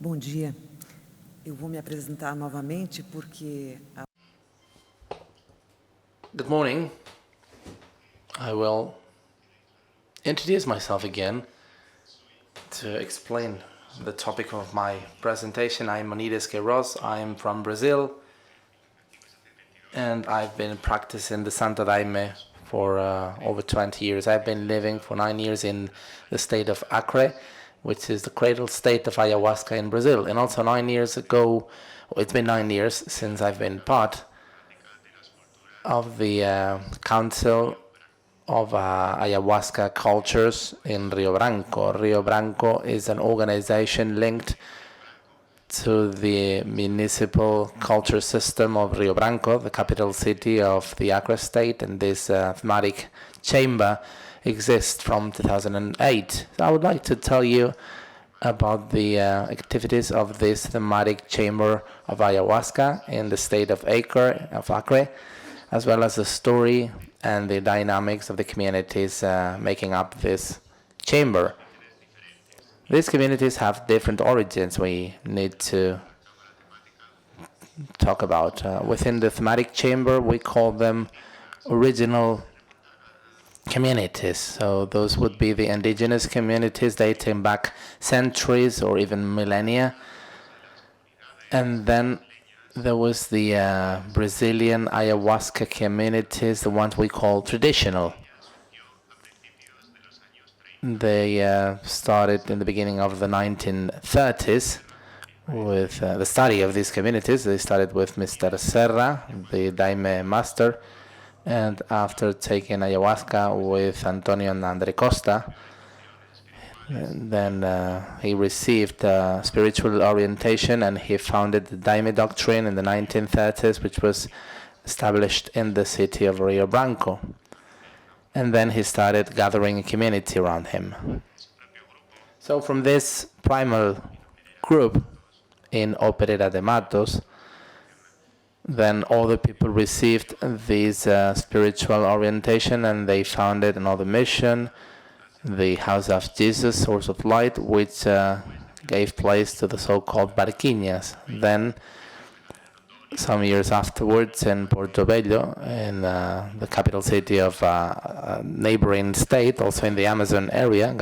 Bom dia. Eu vou me apresentar novamente porque... Good morning. I will introduce myself again to explain the topic of my presentation. I'm Onides Queiroz. I'm from Brazil, and I've been practicing the Santo Daime for over 20 years. I've been living for 9 years in the state of Acre, which is the cradle state of ayahuasca in Brazil. And also 9 years ago, it's been 9 years since I've been part of the Council of Ayahuasca Cultures in Rio Branco. Rio Branco is an organization linked to the municipal culture system of Rio Branco, the capital city of the Acre state, and this thematic chamber exists from 2008. So I would like to tell you about the activities of this thematic chamber of ayahuasca in the state of Acre, as well as the story and the dynamics of the communities making up this chamber. These communities have different origins we need to talk about. Within the thematic chamber, we call them original communities. So those would be the indigenous communities dating back centuries or even millennia. And then there was the Brazilian ayahuasca communities, the ones we call traditional. They started in the beginning of the 1930s with the study of these communities. They started with Mr. Serra, the Daime master, and after taking ayahuasca with Antonio and Andre Costa, then he received spiritual orientation, and he founded the Daime doctrine in the 1930s, which was established in the city of Rio Branco. And then he started gathering a community around him. So from this primal group in Operera de Matos, then all the people received this spiritual orientation, and they founded another mission, the House of Jesus, Source of Light, which gave place to the so-called Barquiñas. Then, some years afterwards, in Portobello, in the capital city of a neighboring state, also in the Amazon area,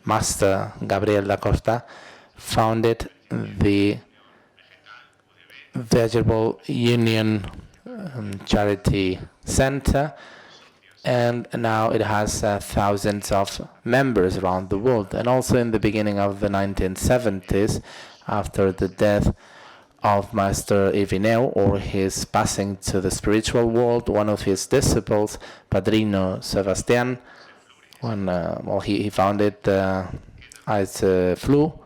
Master Gabriel da Costa, founded the Vegetable Union Charity Center, and now it has thousands of members around the world. And also in the beginning of the 1970s, after the death of Master Irineu, or his passing to the spiritual world, one of his disciples, Padrino Sebastian, he founded as Flu,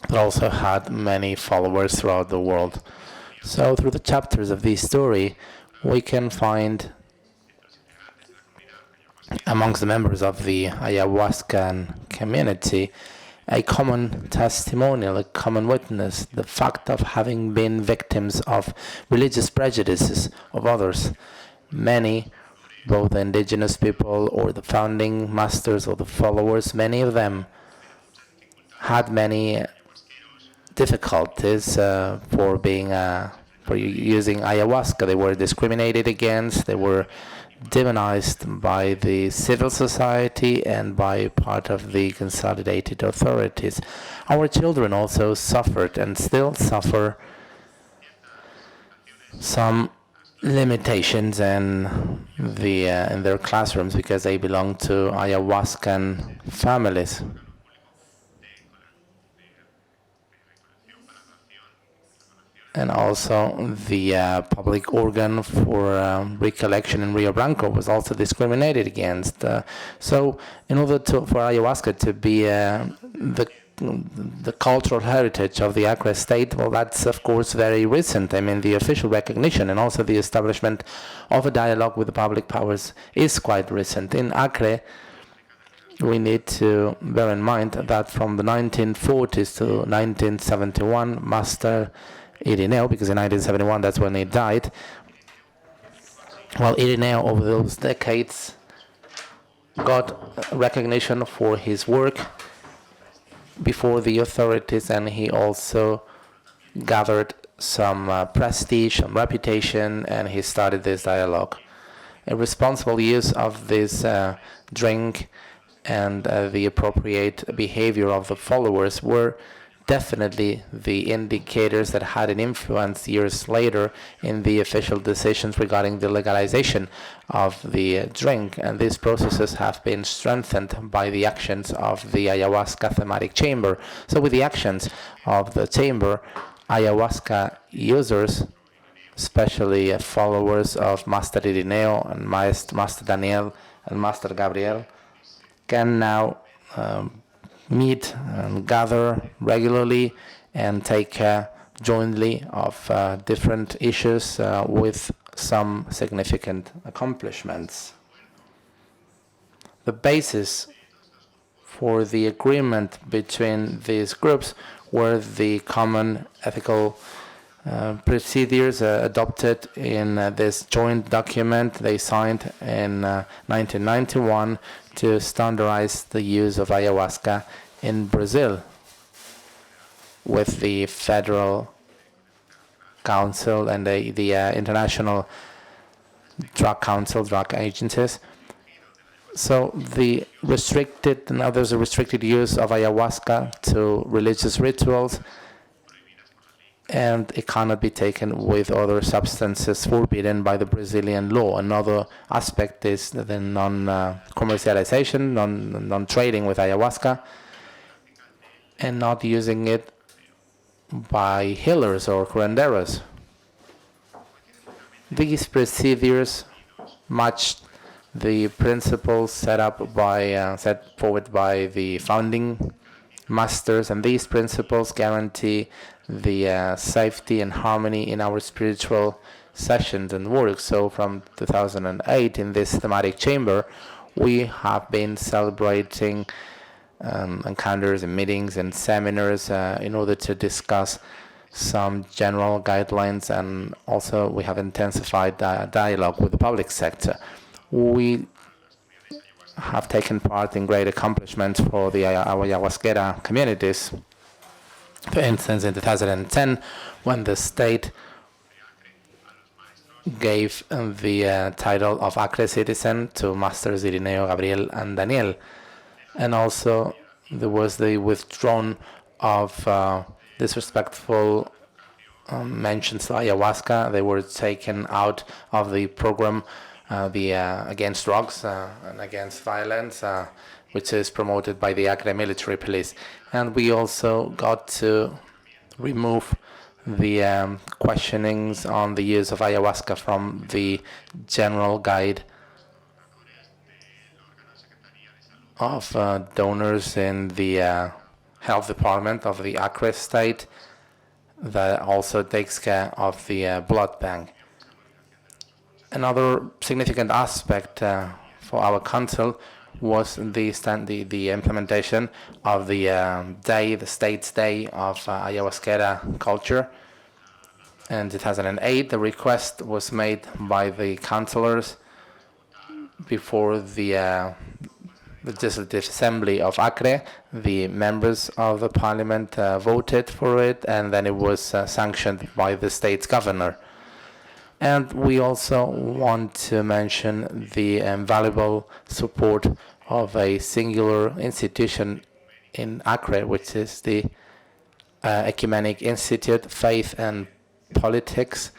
but also had many followers throughout the world. So through the chapters of this story, we can find amongst the members of the ayahuascan community a common testimonial, a common witness, the fact of having been victims of religious prejudices of others. Many, both the indigenous people or the founding masters or the followers, many of them had many difficulties for using ayahuasca. They were discriminated against, they were demonized by the civil society and by part of the consolidated authorities. Our children also suffered and still suffer some limitations in their classrooms because they belong to ayahuascan families. And also the public organ for recollection in Rio Branco was also discriminated against. So in order for ayahuasca to be the cultural heritage of the Acre state, well, that's of course very recent. I mean, the official recognition and also the establishment of a dialogue with the public powers is quite recent. In Acre, we need to bear in mind that from the 1940s to 1971, Master Irineu, because in 1971 that's when he died. Well, Irineu over those decades got recognition for his work before the authorities, and he also gathered some prestige, some reputation, and he started this dialogue. A responsible use of this drink and the appropriate behavior of the followers were definitely the indicators that had an influence years later in the official decisions regarding the legalization of the drink, and these processes have been strengthened by the actions of the ayahuasca thematic chamber. So with the actions of the chamber, ayahuasca users, especially followers of Master Irineo and Master Daniel and Master Gabriel, can now meet and gather regularly and take care jointly of different issues with some significant accomplishments. The basis for the agreement between these groups were the common ethical procedures adopted in this joint document they signed in 1991 to standardize the use of ayahuasca in Brazil with the Federal Council and the International Drug Council, drug agencies. So there's a restricted use of ayahuasca to religious rituals, and it cannot be taken with other substances forbidden by the Brazilian law. Another aspect is the non-commercialization, non-trading with ayahuasca, and not using it by healers or curanderos. These procedures matched the principles set forward by the founding masters, and these principles guarantee the safety and harmony in our spiritual sessions and work. So from 2008 in this thematic chamber, we have been celebrating encounters and meetings and seminars in order to discuss some general guidelines, and also we have intensified dialogue with the public sector. We have taken part in great accomplishments for the ayahuasquera communities. For instance, in 2010, when the state gave the title of Acre citizen to Masters Irineo, Gabriel, and Daniel. And also there was the withdrawal of disrespectful mentions to ayahuasca. They were taken out of the program against drugs and against violence, which is promoted by the Acre military police. And we also got to remove the questionings on the use of ayahuasca from the general guide of donors in the health department of the Acre state that also takes care of the blood bank. Another significant aspect for our council was the implementation of the state's day of ayahuasquera culture. In 2008, the request was made by the councillors before the Legislative Assembly of Acre. The members of the parliament voted for it, and then it was sanctioned by the state's governor. And we also want to mention the invaluable support of a singular institution in Acre, which is the Ecumenic Institute, Faith and Politics.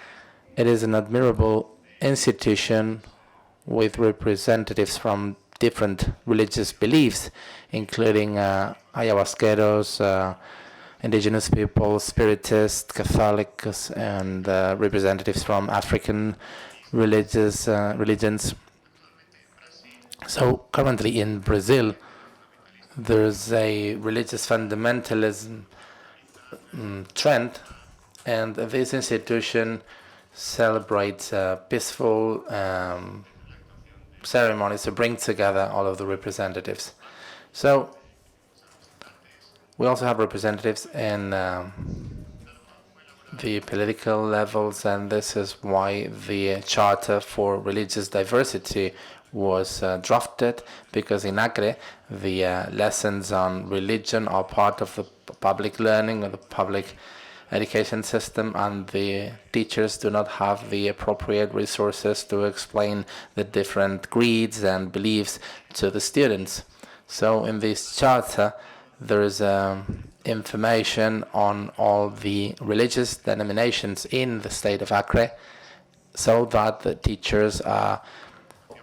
It is an admirable institution with representatives from different religious beliefs, including ayahuasqueros, indigenous people, spiritists, Catholics, and representatives from African religions. So currently in Brazil, there's a religious fundamentalism trend, and this institution celebrates peaceful ceremonies to bring together all of the representatives. So we also have representatives in the political levels, and this is why the Charter for Religious Diversity was drafted, because in Acre, the lessons on religion are part of the public learning or the public education system, and the teachers do not have the appropriate resources to explain the different creeds and beliefs to the students. So in this charter, there is information on all the religious denominations in the state of Acre, so that the teachers are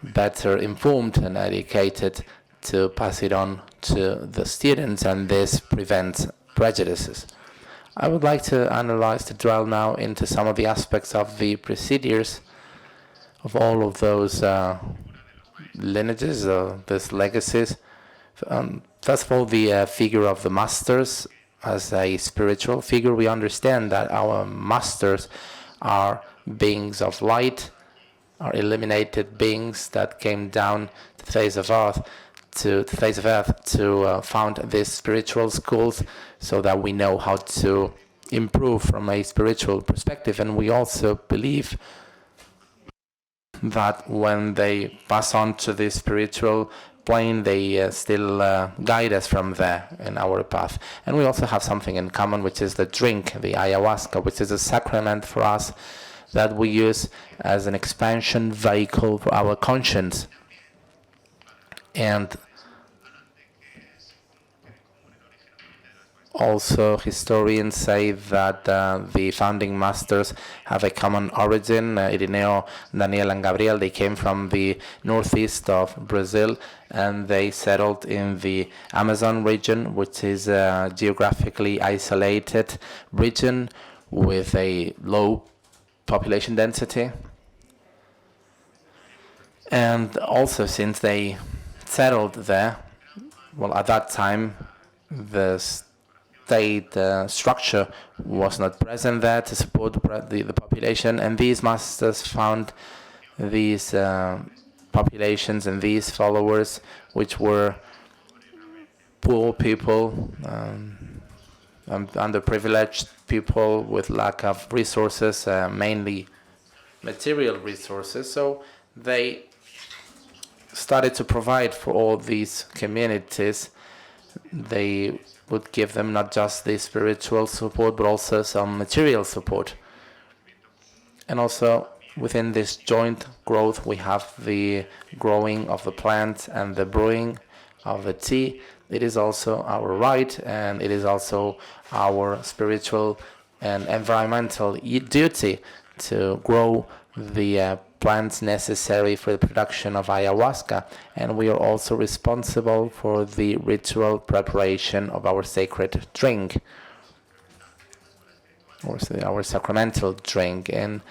better informed and educated to pass it on to the students, and this prevents prejudices. I would like to dwell now into some of the aspects of the procedures of all of those lineages, these legacies. First of all, the figure of the masters as a spiritual figure. We understand that our masters are beings of light, are illuminated beings that came down to the face of earth to found these spiritual schools, so that we know how to improve from a spiritual perspective. And we also believe that when they pass on to the spiritual plane, they still guide us from there in our path. And we also have something in common, which is the drink, the ayahuasca, which is a sacrament for us that we use as an expansion vehicle for our conscience. And also, historians say that the founding masters have a common origin. Irineo, Daniel, and Gabriel, they came from the northeast of Brazil, and they settled in the Amazon region, which is a geographically isolated region with a low population density. And also, since they settled there, well, at that time, the state structure was not present there to support the population, and these masters found these populations and these followers, which were poor people, underprivileged people with lack of resources, mainly material resources. So they started to provide for all these communities. They would give them not just the spiritual support, but also some material support. And also, within this joint growth, we have the growing of the plant and the brewing of the tea. It is also our right, and it is also our spiritual and environmental duty to grow the plants necessary for the production of ayahuasca, and we are also responsible for the ritual preparation of our sacred drink, or our sacramental drink. And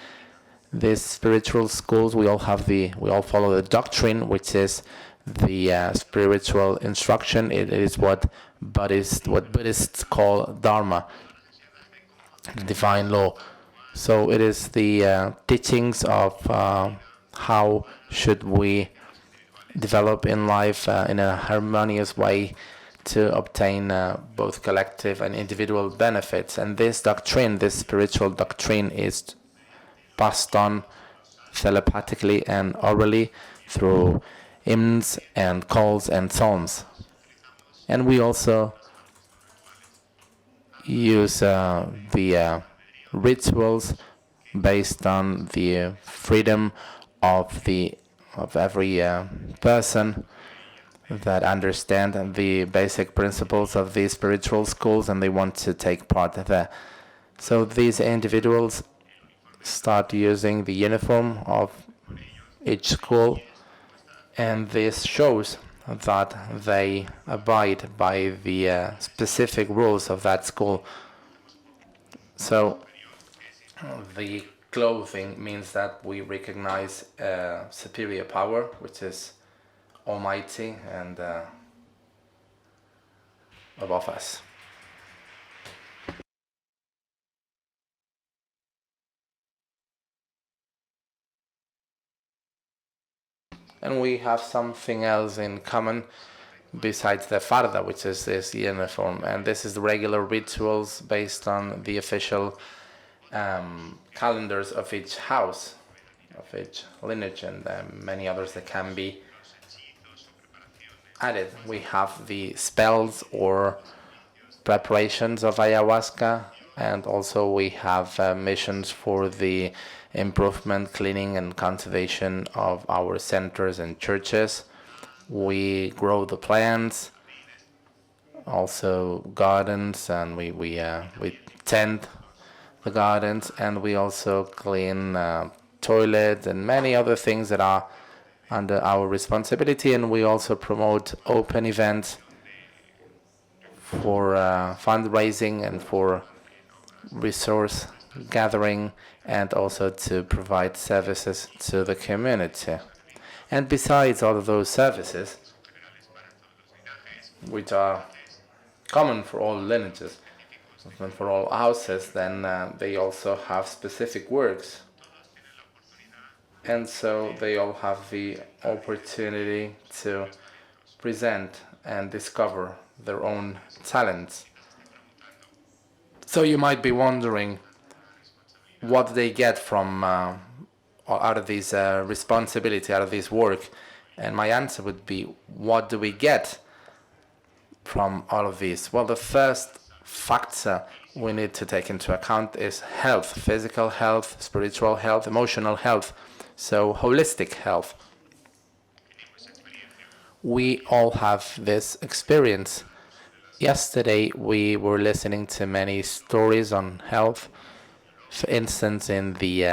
these spiritual schools, we all follow the doctrine, which is the spiritual instruction. It is what Buddhists call Dharma, the divine law. So it is the teachings of how should we develop in life in a harmonious way to obtain both collective and individual benefits. And this doctrine, this spiritual doctrine, is passed on telepathically and orally through hymns and calls and psalms. And we also use the rituals based on the freedom of every person that understand the basic principles of these spiritual schools, and they want to take part there. So these individuals start using the uniform of each school, and this shows that they abide by the specific rules of that school. So the clothing means that we recognize a superior power, which is almighty and above us. And we have something else in common besides the farda, which is this uniform. And this is the regular rituals based on the official calendars of each house, of each lineage, and many others that can be added. We have the spells or preparations of ayahuasca, and also we have missions for the improvement, cleaning, and conservation of our centers and churches. We grow the plants, also gardens, and we tend the gardens, and we also clean toilets and many other things that are under our responsibility. And we also promote open events for fundraising and for resource gathering, and also to provide services to the community. And besides all of those services, which are common for all lineages and for all houses, then they also have specific works. And so they all have the opportunity to present and discover their own talents. So you might be wondering what they get from out of this responsibility, out of this work. And my answer would be, what do we get from all of this? Well, the first factor we need to take into account is health, physical health, spiritual health, emotional health, so holistic health. We all have this experience. Yesterday we were listening to many stories on health, for instance, in the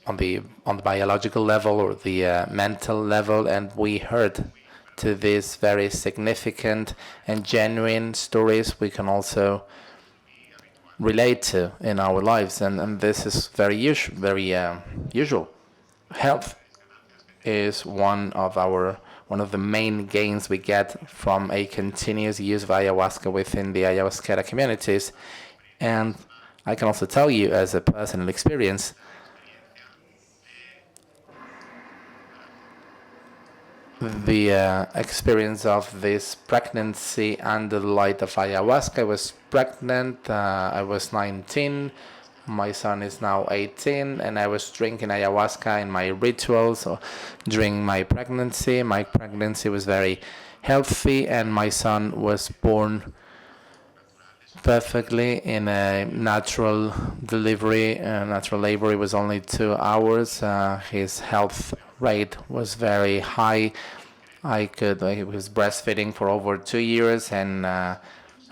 on the biological level or the mental level, and we heard to these very significant and genuine stories we can also relate to in our lives, and this is very usual. Health is one of the main gains we get from a continuous use of ayahuasca within the ayahuasca communities. And I can also tell you, as a personal experience, the experience of this pregnancy under the light of ayahuasca. I was pregnant, I was 19, my son is now 18, and I was drinking ayahuasca in my rituals during my pregnancy. My pregnancy was very healthy, and my son was born perfectly in a natural delivery. Natural labor, it was only 2 hours. His health rate was very high. He was breastfeeding for over 2 years, and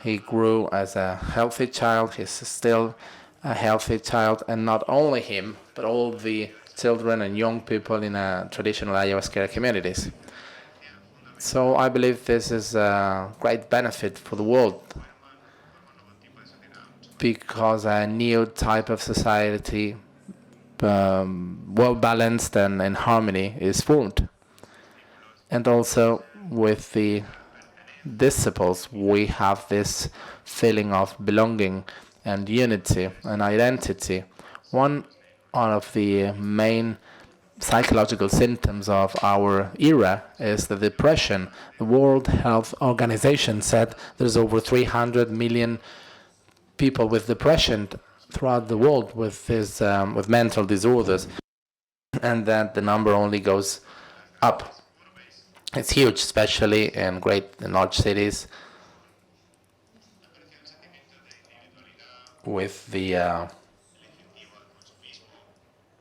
he grew as a healthy child. He's still a healthy child, and not only him, but all the children and young people in traditional ayahuasca communities. So I believe this is a great benefit for the world, because a new type of society, well balanced and in harmony, is formed. And also with the disciples, we have this feeling of belonging and unity and identity. One of the main psychological symptoms of our era is the depression. The World Health Organization said there's over 300 million people with depression throughout the world with mental disorders, and that the number only goes up. It's huge, especially in large cities, with the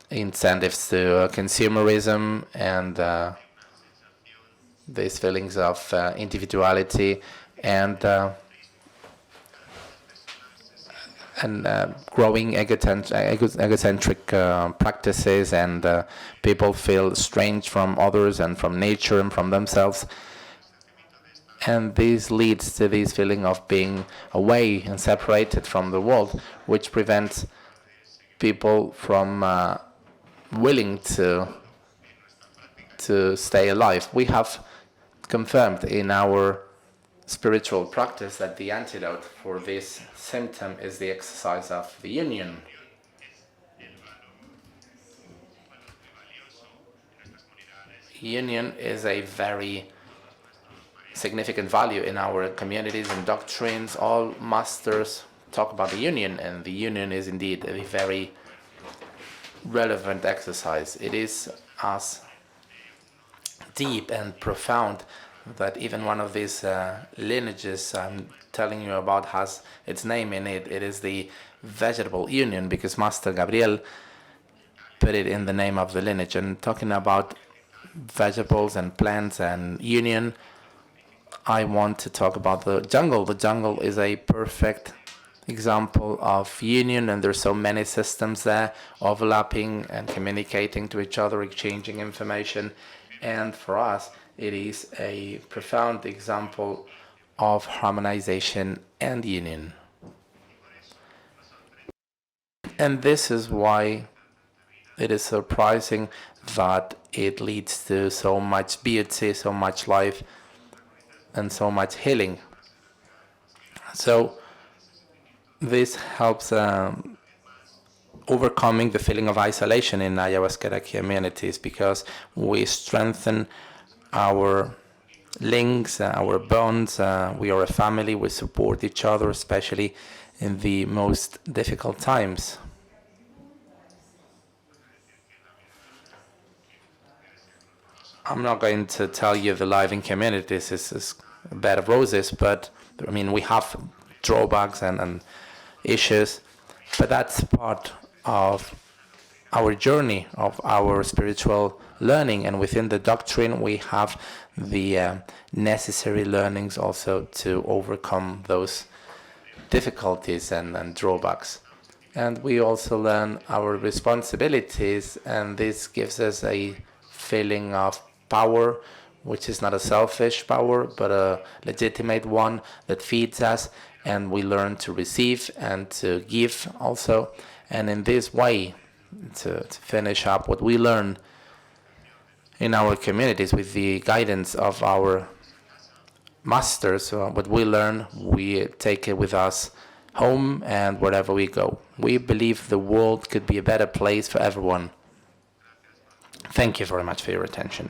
incentives to consumerism and these feelings of individuality and growing egocentric practices, and people feel strange from others and from nature and from themselves. And this leads to this feeling of being away and separated from the world, which prevents people from willing to stay alive. We have confirmed in our spiritual practice that the antidote for this symptom is the exercise of the union. Union is a very significant value in our communities and doctrines. All masters talk about the union, and the union is indeed a very relevant exercise. It is as deep and profound that even one of these lineages I'm telling you about has its name in it. It is the vegetable union, because Master Gabriel put it in the name of the lineage. And talking about vegetables and plants and union, I want to talk about the jungle. The jungle is a perfect example of union, and there's so many systems there overlapping and communicating to each other, exchanging information. And for us, it is a profound example of harmonization and union. And this is why it is surprising that it leads to so much beauty, so much life, and so much healing. So this helps overcoming the feeling of isolation in ayahuasca communities, because we strengthen our links, our bonds. We are a family. We support each other, especially in the most difficult times. I'm not going to tell you the life in communities is a bed of roses, but I mean, we have drawbacks and issues, but that's part of our journey, of our spiritual learning. And within the doctrine, we have the necessary learnings also to overcome those difficulties and drawbacks. And we also learn our responsibilities, and this gives us a feeling of power, which is not a selfish power, but a legitimate one that feeds us, and we learn to receive and to give also. And in this way, to finish up what we learn in our communities with the guidance of our masters, what we learn, we take it with us home and wherever we go. We believe the world could be a better place for everyone. Thank you very much for your attention.